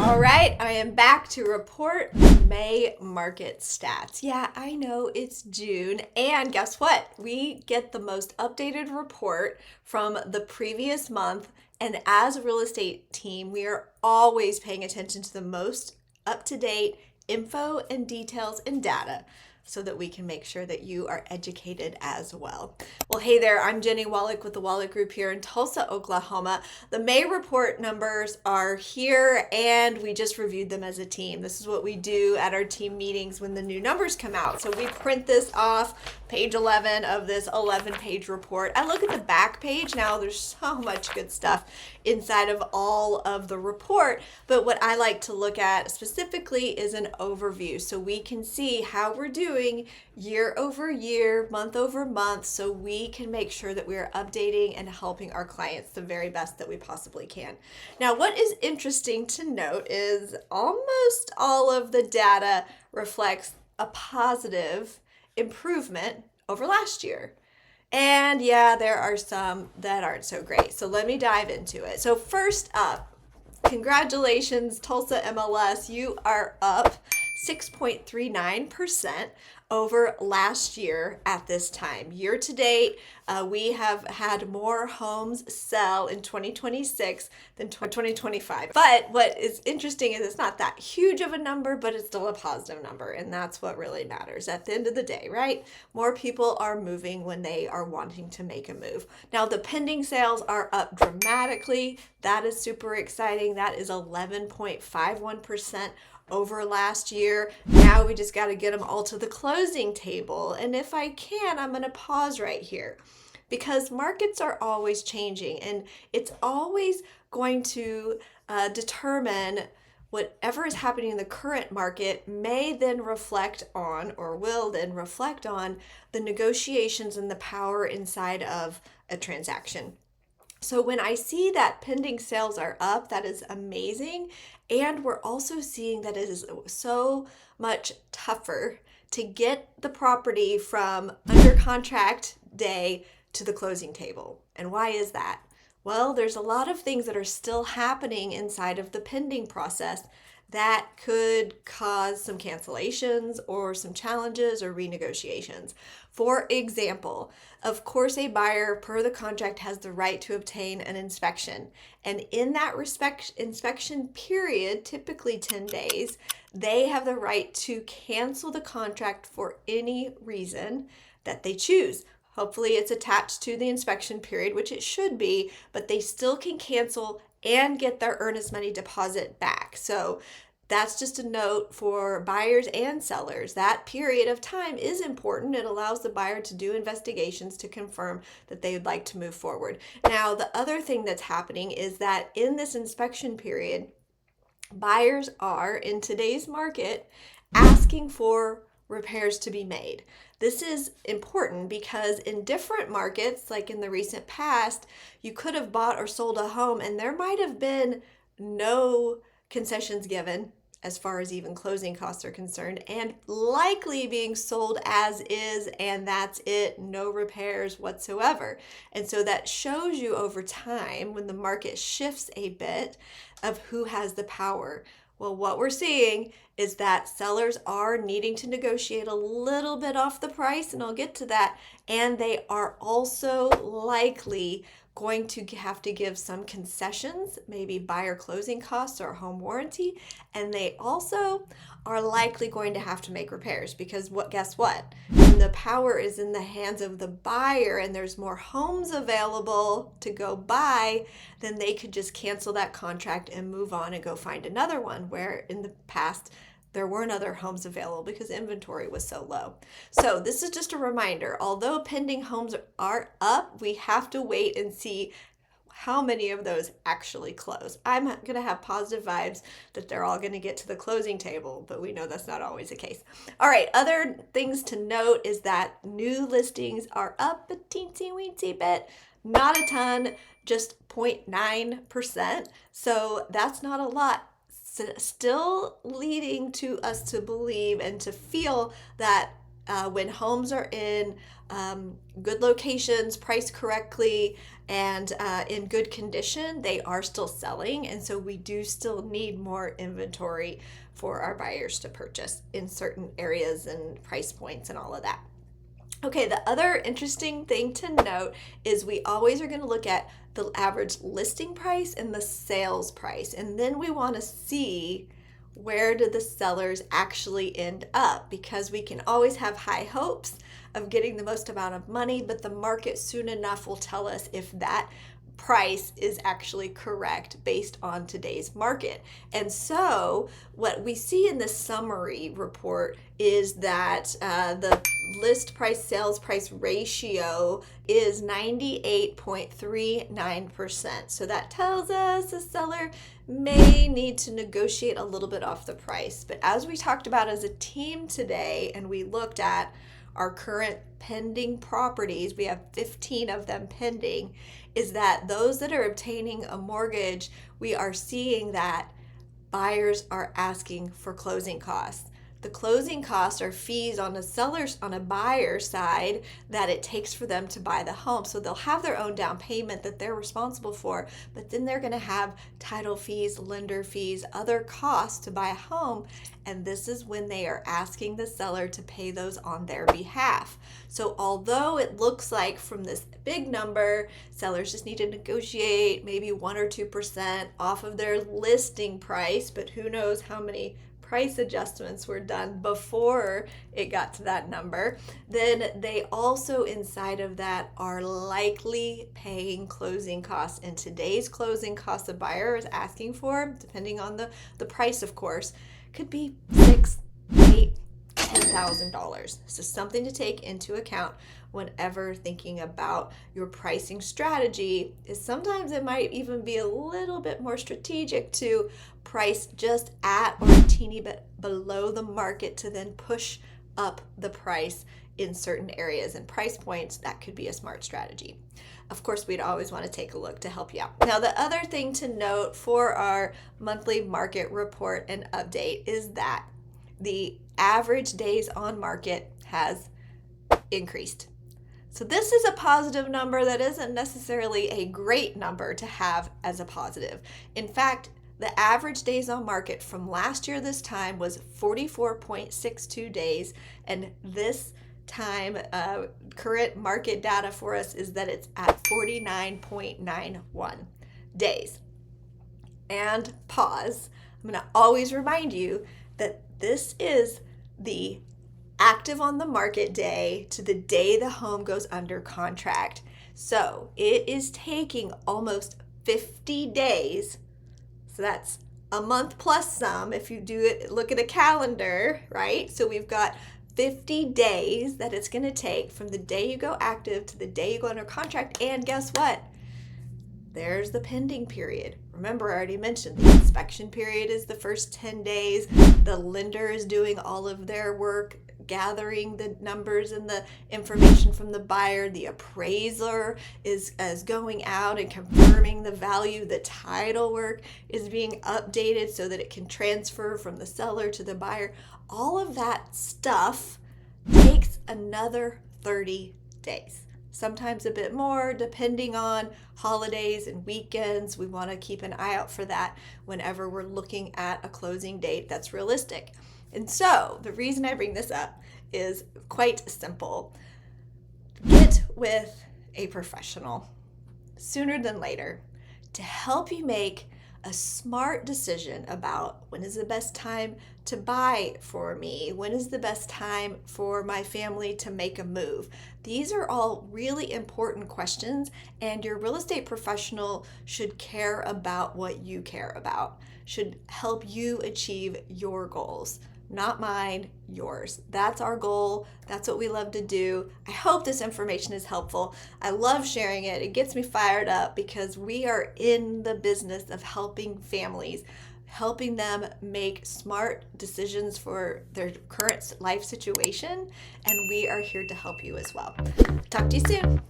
All right, I am back to report the May market stats. Yeah, I know it's June, and guess what? We get the most updated report from the previous month, and as a real estate team, we are always paying attention to the most up-to-date info and details and data so that we can make sure that you are educated as well. Well, hey there, I'm Jennie Wolek with the Wolek Group here in Tulsa, Oklahoma. The May report numbers are here and we just reviewed them as a team. This is what we do at our team meetings when the new numbers come out. So we print this off, page 11 of this 11-page report. I look at the back page. Now there's so much good stuff inside of all of the report, but what I like to look at specifically is an overview so we can see how we're doing year over year, month over month, so we can make sure that we are updating and helping our clients the very best that we possibly can. Now, what is interesting to note is almost all of the data reflects a positive improvement over last year. And yeah, there are some that aren't so great. So let me dive into it. So first up, congratulations, Tulsa MLS. You are up 6.39% over last year at this time. Year to date, we have had more homes sell in 2026 than 2025. But what is interesting is it's not that huge of a number, but it's still a positive number. And that's what really matters at the end of the day, right? More people are moving when they are wanting to make a move. Now, the pending sales are up dramatically. That is super exciting. That is 11.51% over last year. Now we just got to get them all to the closing table. And if I can, I'm going to pause right here because markets are always changing and it's always going to determine whatever is happening in the current market may then reflect on or will then reflect on the negotiations and the power inside of a transaction. So when I see that pending sales are up, that is amazing. And we're also seeing that it is so much tougher to get the property from under contract day to the closing table. And why is that? Well, there's a lot of things that are still happening inside of the pending process that could cause some cancellations or some challenges or renegotiations. For example, of course, a buyer per the contract has the right to obtain an inspection. And in that inspection period, typically 10 days, they have the right to cancel the contract for any reason that they choose. Hopefully it's attached to the inspection period, which it should be, but they still can cancel and get their earnest money deposit back. So that's just a note for buyers and sellers. That period of time is important. It allows the buyer to do investigations to confirm that they would like to move forward. Now, the other thing that's happening is that in this inspection period, buyers are, in today's market, asking for repairs to be made. This is important because in different markets, like in the recent past, you could have bought or sold a home and there might have been no concessions given as far as even closing costs are concerned, and likely being sold as is, and that's it, no repairs whatsoever. And so that shows you over time when the market shifts a bit of who has the power. Well, what we're seeing is that sellers are needing to negotiate a little bit off the price, and I'll get to that, and they are also likely going to have to give some concessions, maybe buyer closing costs or home warranty, and they also are likely going to have to make repairs because guess what? When the power is in the hands of the buyer and there's more homes available to go buy, then they could just cancel that contract and move on and go find another one, where in the past there weren't other homes available because inventory was so low. So this is just a reminder, although pending homes are up, we have to wait and see how many of those actually close. I'm going to have positive vibes that they're all going to get to the closing table, but we know that's not always the case. All right, other things to note is that new listings are up a teensy weensy bit, not a ton, just 0.9%. So that's not a lot. Still leading to us to believe and to feel that when homes are in good locations, priced correctly, and in good condition, they are still selling. And so we do still need more inventory for our buyers to purchase in certain areas and price points and all of that. Okay, the other interesting thing to note is we always are going to look at the average listing price and the sales price. And then we want to see where did the sellers actually end up, because we can always have high hopes of getting the most amount of money, but the market soon enough will tell us if that price is actually correct based on today's market. And so what we see in this summary report is that the list price sales price ratio is 98.39%. So that tells us the seller may need to negotiate a little bit off the price. But as we talked about as a team today, and we looked at our current pending properties, we have 15 of them pending, is that those that are obtaining a mortgage, we are seeing that buyers are asking for closing costs. The closing costs are fees on a buyer side that it takes for them to buy the home. So they'll have their own down payment that they're responsible for, but then they're going to have title fees, lender fees, other costs to buy a home. And this is when they are asking the seller to pay those on their behalf. So although it looks like from this big number, sellers just need to negotiate maybe 1 or 2% off of their listing price, but who knows how many price adjustments were done before it got to that number, then they also inside of that are likely paying closing costs. And today's closing costs a buyer is asking for, depending on the price, of course, could be $6,000, $8,000, $10,000. So something to take into account whenever thinking about your pricing strategy is sometimes it might even be a little bit more strategic to price just at or a teeny bit below the market to then push up the price in certain areas and price points. That could be a smart strategy. Of course, we'd always want to take a look to help you out. Now, the other thing to note for our monthly market report and update is that the average days on market has increased. So this is a positive number that isn't necessarily a great number to have as a positive. In fact, the average days on market from last year this time was 44.62 days, and this time current market data for us is that it's at 49.91 days. And pause. I'm going to always remind you that this is the active on the market day to the day the home goes under contract. So it is taking almost 50 days. So that's a month plus some if you do it, look at a calendar, right? So we've got 50 days that it's going to take from the day you go active to the day you go under contract. And guess what? There's the pending period. Remember, I already mentioned the inspection period is the first 10 days. The lender is doing all of their work, gathering the numbers and the information from the buyer. The appraiser is going out and confirming the value. The title work is being updated so that it can transfer from the seller to the buyer. All of that stuff takes another 30 days. Sometimes a bit more depending on holidays and weekends. We want to keep an eye out for that whenever we're looking at a closing date that's realistic. And so the reason I bring this up is quite simple. Get with a professional sooner than later to help you make a smart decision about when is the best time to buy for me, when is the best time for my family to make a move. These are all really important questions, and your real estate professional should care about what you care about, should help you achieve your goals. Not mine, yours. That's our goal. That's what we love to do. I hope this information is helpful. I love sharing it. It gets me fired up because we are in the business of helping families, helping them make smart decisions for their current life situation, and we are here to help you as well. Talk to you soon.